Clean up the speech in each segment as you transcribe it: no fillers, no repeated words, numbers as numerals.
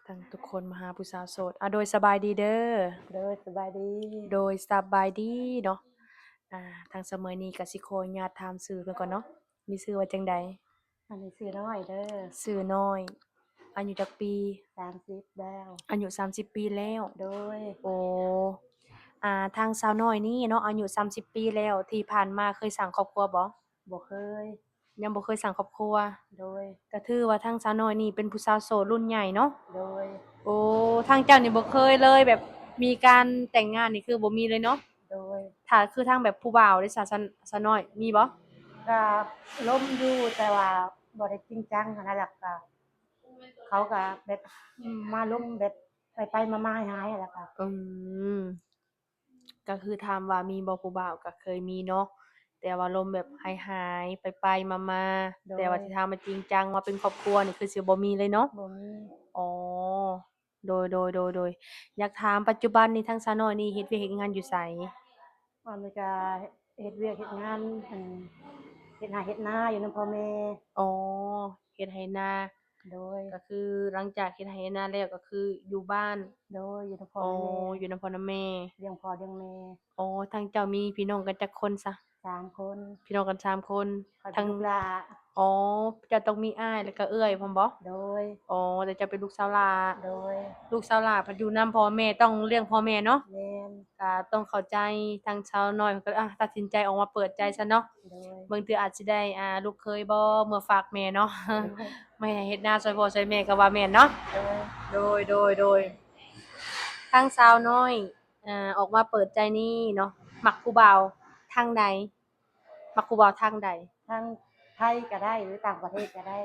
ทั้งทุกคนมาหาผู้สาวโสดโดยสบายดีเด้อโดยสบายดีโดยสบายดีเนาะอ่าทางเสมอนี้ก็สิขออนุญาตถามชื่อเพิ่นก่อนเนาะมีชื่อว่าจั่งใดอันนี้ซื้อน้อยเด้อชื่อน้อยอายุจักปี30แล้วอายุ30ปีแล้วโดยโอ้ทางสาวน้อยนี่เนาะอายุ30ปีแล้วที่ผ่านมาเคยสร้างครอบครัวบ่บ่เคยยังบ่เคยสร้างครอบครัวโดยก็ถือว่าทางสาวน้อยนี่เป็นผู้สาวโสดรุ่นใหญ่เนาะ โดยโอ้ทางเจ้านี่บ่เคยเลยแบบมีการแต่งงานนี่คือบ่มีเลยเนาะโดยถ้าคือทางแบบผู้บ่าวเด้ซะน้อยมีบ่ก็ล้มอยู่แต่ว่าบ่ได้จริงจังหั้นนะล่ะก็เขาก็แบบมาล้มแบบไปๆมาๆหายๆแล้วก็อืมก็คือถามว่ามีบ่ผู้บ่าวก็เคยมีเนาะแต่ว่าลมแบบหายๆไปๆมาโดๆแต่ว่ายที่ถามว่าจริงจังว่าเป็นครอบครัวนี่คือสิบ่มีเลยเนาะบ่มีอ๋อโดยอยากถามปัจจุบันนี้ทางสาวน้อยนี่เฮ็ดเวียกเฮ็ดงานอยู่ไสว่ามันก็เฮ็ดเวียกเฮ็ดงานเฮ็ดไร่เฮ็ดนาอยู่นำพ่อแม่อ๋อเฮ็ดไร่นาโดยก็คือหลังจากเฮ็ดไร่เฮ็ดนาแล้วก็คืออยู่บ้าน โดยอยู่นำพ่ออ๋อนำแม่อยู่นำพ่อนำแม่เลี้ยงพ่อเลี้ยงแม่อ๋อทางเจ้ามีพี่น้องกันจักคนซะ3คนพี่น้องกัน3คนข้อยเป็ทางนลูกหล้าอ๋อเจ้าต้องมีอ้ายแล้วก็เอื้อยพร้อมบ่โดยอ๋อแต่เจ้าเป็นลูกสาวหลาโดยลูกสาวหลาเพิ่นอยู่นำพ่อแม่ต้องเลี้ยงพ่อแม่เนาะแม่นก็ต้องเข้าใจทางชาวน้อยเพิ่นก็ตัดสินใจออกมาเปิดใจซะเนาะโดยบางเทื่ออาจสิได้ลูกเขยบ่เมื่อฝากแม่เนาะ โดย ไม่ให้เฮ็ดนาช่วยพ่อช่วยแม่ก็ว่าแม่นเนาะโดยโดยทางสาวน้อยออกมาเปิดใจนี่เนาะมักผู้บ่าวทางใดมักผู้บ่าวทางใดทั้งไทยก็ได้หรือต่างประเทศก็ได้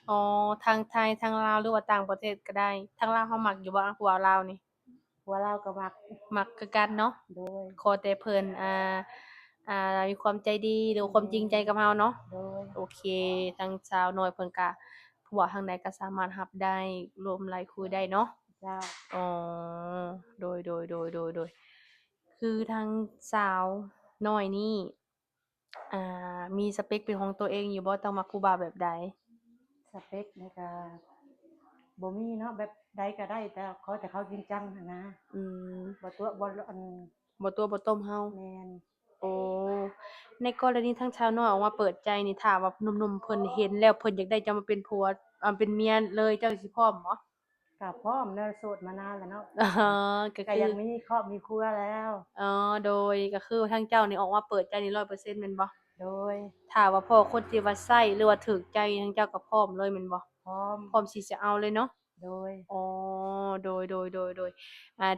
อ๋อทางไทยทางลาวหรือว่าต่างประเทศก็ได้ทางลาวเรามักอยู่บ่ผู้บ่าวลาวนี่ผัวเราก็มักมักคือกันเนาะโดยขอแต่เพิ่นมีความใจดีหรือความจริงใจกับเราเนาะโดยโอเคทางสาวน้อยเพิ่นก็ผู้บ่าวทางใดก็สามารถรับได้ร่วมหลายคุยได้เนาะ เจ้าอ๋อโดยคือทางสาวน้อยนี่มีสเปกเป็นของตัวเองอยู่บ่ต้องมักผู้บ่าวแบบใดสเปกนี่ก็บ่มีเนาะแบบใดก็ได้แต่ขอแต่เขาจริงจังหั้นนะอืมบ่ตัวบ่อันบ่ตัวบ่ต้มเฮาแม่นโอ้ในกรณีทางชาวน้อยออกมาเปิดใจนี่ถ้าว่าหนุ่มๆเพิ่นเห็นแล้วเพิ่นอยากได้เจ้ามาเป็นผัวเป็นเมียเลยเจ้าสิพร้อมบ่ ก็พร้อมแล้วโสดมานานแล้วเนาะ อ๋อก็คือก็ยังมีครอบมีครัวแล้วอ๋อโดยก็คือทางเจ้านี่ออกมาเปิดใจนี่100%แม่นบ่ โดยถ้าว่าพ้อคนที่ว่าใช้หรือว่าถูกใจทางเจ้าก็พร้อมเลยแม่นบ่พร้อมพร้อมที่จะเอาเลยเนาะโดยอ๋อโดย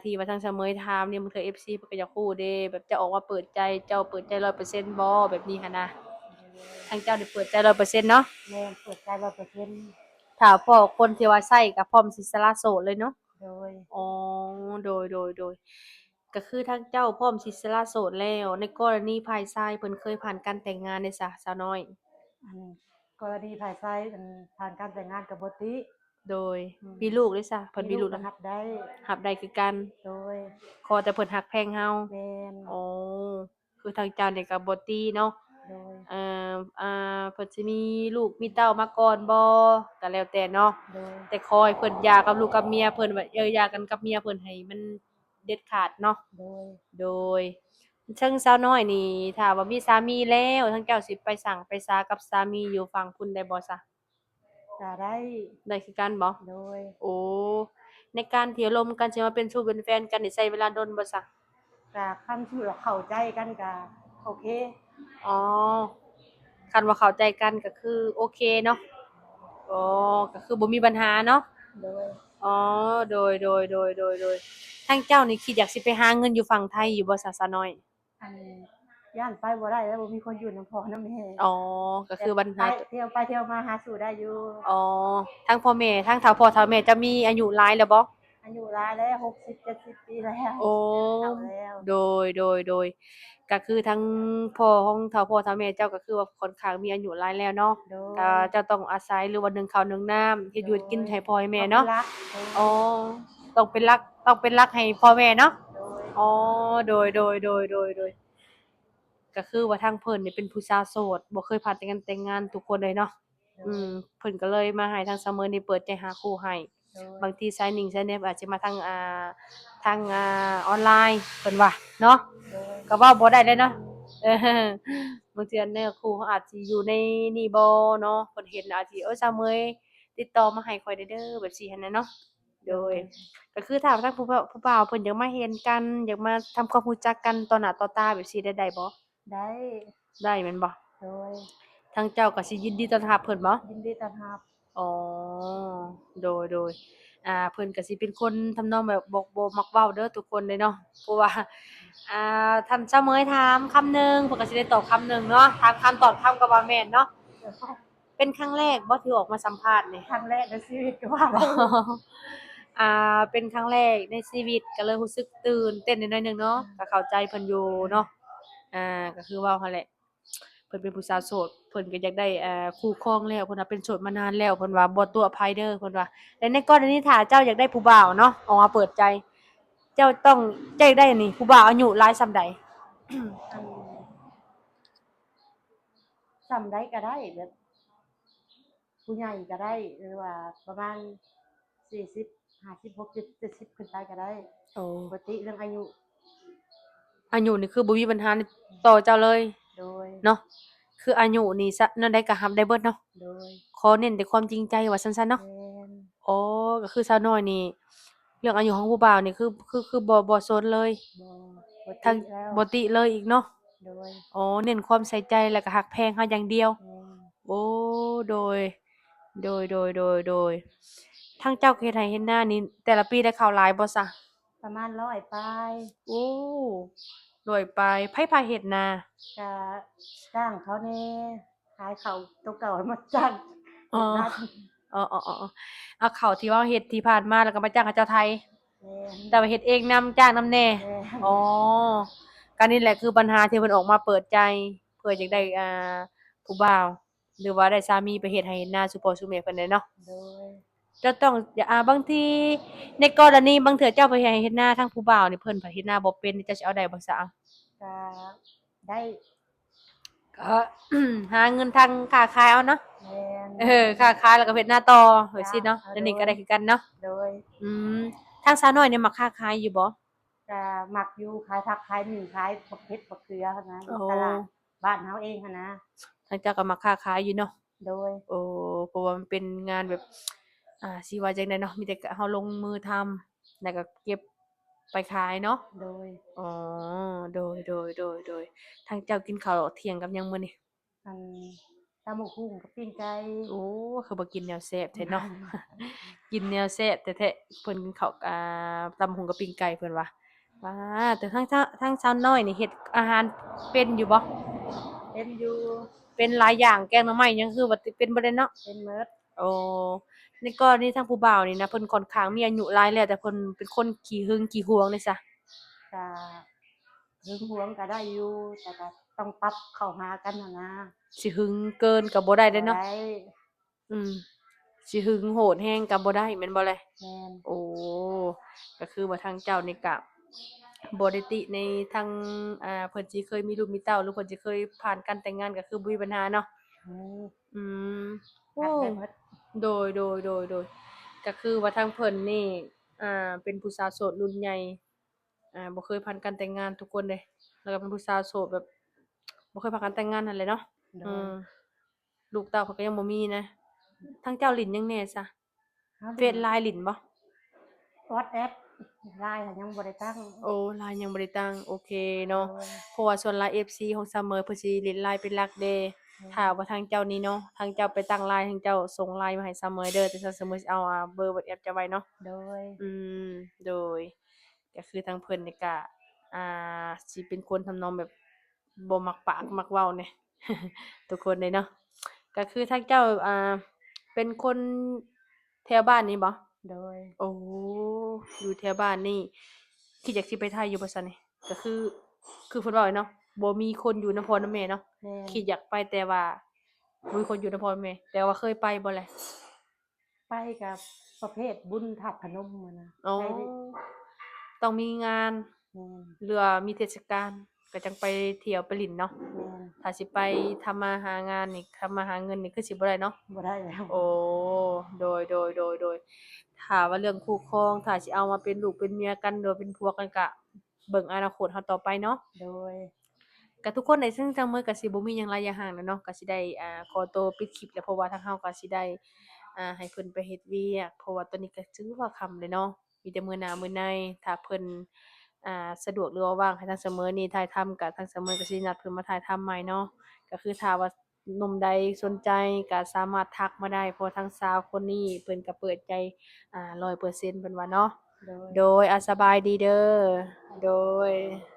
ที่ว่าทางเสมยถามนี่บางเทื่อ FC เพิ่นก็อยากรู้เด้แบบจะออกมาเปิดใจเจ้าเปิดใจ100%บ่แบบนี้หันนะทางเจ้านี่เปิดใจ100%เนาะแม่นเปิดใจ100%ถ้าพ้อคนที่ว่าใช้ก็พร้อมสิสละโสดเลยเนาะโดยอ๋อโดยก็คือทางเจ้าพร้อมสิสละโสดแล้วในกรณีฝ่ายชายเพิ่นเคยผ่านการแต่งงานเด้ซะสาวน้อยอันกรณีฝ่ายชายผ่านการแต่งงานก็บ่ติ โดยอืมมีลูกด้วยซะเพิ่นมีลูกมีลูกแล้ว ก็รับได้รับได้คือกันโดยขอแต่เพิ่นรักแพงเราแม่นอ๋อคือทางเจ้านี่ก็บ่ตีเนาะโดยเอ่เพิ่นสิมีลูกมีเต้ามาก่อนบ่ก็แล้วแต่เนาะโดยแต่ขอให้เพิ่นหย่ากับลูกกับเมียเพิ่นว่าหย่ากันกับเมียเพิ่นให้มันเด็ดขาดเนาะโดยโดยเชิงสาวน้อยนี่ถ้าว่ามีสามีแล้วทางเจ้าสิไปสร้างไปสากับสามีอยู่ฝั่งพุ่นได้บ่ซะก็ได้ได้คือกันบ่โดยโอ้ในการที่ร่วมกันสิมาเป็นชู้เป็นแฟนกันนี่ใช้เวลาโดนบ่ซะ ก็คันที่ว่าเข้าใจกันก็โอเคอ๋อคันว่าเข้าใจกันก็คือโอเคเนาะอ๋อก็คือบ่มีปัญหาเนาะโดยอ๋อโดยทางเจ้านี่คิดอยากสิไปหาเงินอยู่ฝั่งไทยอยู่บ่ซะซะน้อยอันย้านไปบ่ได้แล้วบ่มีคนอยู่นำพ่อนำแม่อ๋อก็แต่คือปัญไปหาเที่ยวไปเที่ยวมาหาสู่ได้อยู่อ๋อทางพ่อแม่ทางเฒ่าพ่อเฒ่าแม่จะมีอายุหลายแล้วบ่อายุหลายแล้ว60-70ปีแล้วโอ้เฒ่าแล้วโดยก็คือทั้งพ่อของเฒ่าพ่อเฒ่าแม่เจ้าก็คือว่าค่อนข้างมีอายุหลายแล้วเนาะโดก็ยจะต้องอาศัยหรือว่านึ่งข้าวนึ่งน้ำเฮ็ดโดอยู่เฮ็ดกินยให้พ่อให้แม่ต้องเป็นเนาะ รักอ๋อต้องเป็นหลักให้พ่อแม่เนาะโดยอ๋อโดยก็คือว่าทางเพิ่นนี่เป็นผู้สาวโสดบ่เคยผ่านแต่งงานทุกคนเลยเนาะโดอืมยเพิ่นก็เลยมาให้ทางเสมอนี่เปิดใจหาคู่ให้ โดยบางทีสายนิ่งสายแนบอาจสิมาทางออนไลน์เพิ่นว่าเนาะ โดยก็เว้าบ่ได้เลยเนาะเออบางเทื่อเนื้อคู่เขาอาจสิอยู่ในนี่บ่เนาะเพิ่นเห็นอาจสิซาเมยติดต่อมาให้ข้อยได้เด้อแบบซี้หั้นน่ะเนาะโดยก็คือถ้าทางผู้บ่าวเพิ่นอยากมาเห็นกันอยากมาทำความรู้จักกันต่อหน้าต่อตาแบบซี้ได้บ่ได้ได้แม่นบ่โดยทางเจ้าก็สิยินดีต้อนรับเพิ่นบ่ ยินดีต้อนรับอ๋อโดยเพิ่นก็สิเป็นคนทำนองแบบบ่มักเว้าเด้อทุกคนเลยเนาะเพราะว่าท่านเสมยถามคำหนึ่งเพิ่นก็สิได้ตอบคำหนึ่งเนาะถามคำตอบคำก็ว่าแม่นเนาะเป็นครั้งแรกบ่ที่ออกมาสัมภาษณ์นี่ ครั้งแรกในชีวิตก็ว่าได้ เป็นครั้งแรกในชีวิตก็เลยรู้สึกตื่นเต้นนิดหน่อยหนึ่งเนาะก็เข้าใจเพิ่นอยู่เนาะก็คือเว้าหั่นแหละเพิ่นเป็นผู้สาวโสดเพิ่นก็อยากได้คู่ครองแล้วเพิ่นว่าเป็นโสดมานานแล้วเพิ่นว่าบ่ตัวอภัยเด้อเพิ่นว่าและในกรณีถ้าเจ้าอยากได้ผู้บ่าวเนาะออกมาเปิดใจ เจ้าอยากได้อันนี้ผู้บ่าวอายุหลายส่ำใด อันจำได้ก็ได้แบบผู้ใหญ่ก็ได้หรือว่าประมาณ40 50 60 70ขึ้นไปก็ได้โอ้ปกติเรื่องอายุ อายุนี่คือบ่มีปัญหาต่อเจ้าเลย โดยเนาะคืออายุนี่แนวใดก็รับได้เบิดเนาะ โดยขอเน้นแต่ความจริงใจว่าซั่นๆเนาะ แม่นอ๋อก็คือสาวน้อยนี่เรื่องอายุของผู้บ่าวนี่คือบ่สนเลย บ่ปกทั้งติแล้วบ่ติเลยอีกเนาะโดยอ๋อเน้นความใส่ใจแล้วก็ฮักแพงเฮาอย่างเดียวแม่นโอ้โดยโดยทางเจ้าเฮ็ดไร่เฮ็ดนานี่แต่ละปีได้ข้าวหลายบ่ซะประมาณ100ปลายโอ้ร้อยปลายไผพาเฮ็ดนาก็จ้างเขาแหน่ขายข้าวตัวเก่ามาจ้างอ๋อเฮ็ดนาอ๋อๆๆๆเอาข้าวที่ว่าเฮ็ดที่ผ่านมาแล้วก็มาจ้างเขาเจ้าไทย แม่นแต่ว่าเฮ็ดเองนำจ้างนำแหน่แม่นอ๋อก็นี่แหละคือปัญหาที่เพิ่นออกมาเปิดใจเพื่ออยากได้ผู้บ่าวหรือว่าได้สามีไปเฮ็ดให้เฮ็ดนาสู่พ่อสู่แม่เพิ่นได้เนาะโดยจะต้องบางทีในกรณีบางเทื่อเจ้าไปให้เฮ็ดนาทางผู้บ่าวนี่เพิ่นเฮ็ดนาบ่เป็นนี่เจ้าสิเอาได้บ่ซะเอาก็ได้ก็หาเงินทางค้าขายเอาเนาะแม่นค้าขายแล้วก็เฮ็ดนาต่อแบบจ้าซี้เนาะเอาโดอันนี้ก็ยได้คือกันเนาะโดยอืมทางสาวน้อยนี่มักค้าขายอยู่บ่ก็มักอยู่ขายผักขายหมี่ขายบักเผ็ดบักเขือหั้นนะออ๋อ ยู่ตลาดบ้านเฮาเองหั้นนะทางเจ้าก็มักค้าขายอยู่เนาะ โดยโอ้เพราะว่ามันเป็นงานแบบสิว่าจั่งใดเนาะมีแต่กเฮาลงมือทำแล้วก็เก็บไปขายเนาะโดยอ๋อโดยทางเจ้ากินข้าวเที่ยงกับหยังมื้อนี้อันตำบักหุ่งกับปิ้งไก่ โอ้คือบ่กินแนวแซ่บแท้เนาะกินแนวแซ่บแท้ๆเพิ่นกินข้าวตำบักหุ่งกับปิ้งไก่เพิ่นว่าว้าแต่ทางสาวน้อยนี่เฮ็ดอาหารเป็นอยู่บ่เป็นอยู่เป็นหลายอย่างแกงหน่อไม้หยังคือว่าติเป็นบ่ได้เนาะ เป็นหมดโอ้ในกรณีทางผู้บ่าวนี่นะเพิ่นค่อนข้างมีอายุหลายแล้วแต่เพิ่นเป็นคนขี้หึงขี้หวงเลยจ้ะก็หึงหวงก็ได้อยู่แต่ก็ต้องปรับเข้าหากันหั้นนะสิหึงเกินก็บ่ได้เด้อเนาะบ่ได้อืมสิหึงโหดแฮงก็บ่ได้แม่นบ่แลแม่นโอ้ก็คือว่าทางเจ้านี่ก็บ่ได้ติในทางเพิ่นสิเคยมีลูกมีเต้าหรือเพิ่นสิเคยผ่านการแต่งงานก็คือบ่มีปัญหาเนาะอืมอืมโอ้ รับได้หมดโดยก็คือว่าทางเพิ่นนี่เป็นผู้สาวโสดรุ่นใหญ่บ่เคยผ่านการแต่งงานทุกคนเดะแล้วก็เป็นผู้สาวโสดแบบบ่เคยผ่านการแต่งงานนั่นแหละเนาะโดอืยมลูกเต้าเขาก็ยังบ่มีนะทางเจ้าลิ้นหยังแหน่ซะเฟเฮาลิ้น ซ LINE ลิ้นบ่ WhatsApp LINE ก็ยังบ่ได้ตั้งโอ้ LINE ยังบ่ได้ตั้งโอเคโดเนาะยเพราะว่าส่วนหลาย FC ของเสมอเพิ่นสิเล่น LINE เป็นหลักเดะถ้าว่าทางเจ้านี่เนาะทางเจ้าไปตั้ง LINE ทางเจ้าส่ง LINE มาให้เสมอเด้อแต่ถ้าเสมอสิเอาเบอร์ WhatsApp เจ้าไว้เนาะ โดยอืมโดยก็คือทางเพิ่นนี่ก็สิเป็นคนทำนองแบบบ่มักปากมักเว้าแหน่ทุกคนเลยเนาะก็คือทางเจ้าเป็นคนแถวบ้านนี้บ่โดยโอ้อยู่แถวบ้านนี่คิดอยากสิไปไทยอยู่บ่ซั้นนี่ก็คือเพิ่นเว้าอะเนาะบ่มีคนอยู่นำพ่อนำแม่เนาะแม่นคิดอยากไปแต่ว่าบ่มีคนอยู่นำพ่อนำแม่แต่ว่าเคยไปบ่แหละไปกับประเภทบุญธาตุพนมอะนะอ๋อไปได้ต้องมีงาน แม่นเรือมีเทศกาลก็จังไปเที่ยวไปหลินเนาะแม่นถ้าสิไปทำมาหางานนี่ทำมาหาเงินนี่คือสิบ่ได้เนาะบ่ได้แล้วโอ้โดย ถ้าว่าเรื่องคู่ครองถ้าสิเอามาเป็นลูกเป็นเมียกันหรือว่าเป็นผัวกันก็เบิ่งอนาคตเราต่อไปเนาะ โดยก็ทุกคนได้ซึ่งจังมื้อก็สิบ่มีหยังหลายอย่างแล้วเนาะก็สิได้ขอตัวปิดคลิปแล้วเพราะว่าทางเราก็สิได้ให้เพิ่นไปเฮ็ดเวียกเพราะว่าตอนนี้ก็ถือว่าค่ำเลยเนาะมีแต่มื้อหน้ามื้อในถ้าเพิ่นสะดวกหรือว่าว่างให้ทางเสมอนี้ถ่ายทำก็ทางเสมอก็สินัดเพิ่นมาถ่ายทำใหม่เนาะก็คือถ้าว่าหนุ่มใดสนใจก็สามารถทักมาได้เพราะว่าทางสาวคนนี้เพิ่นก็เปิดใจ100%เพิ่นว่าเนาะโดยโดยสบายดีเด้อโดย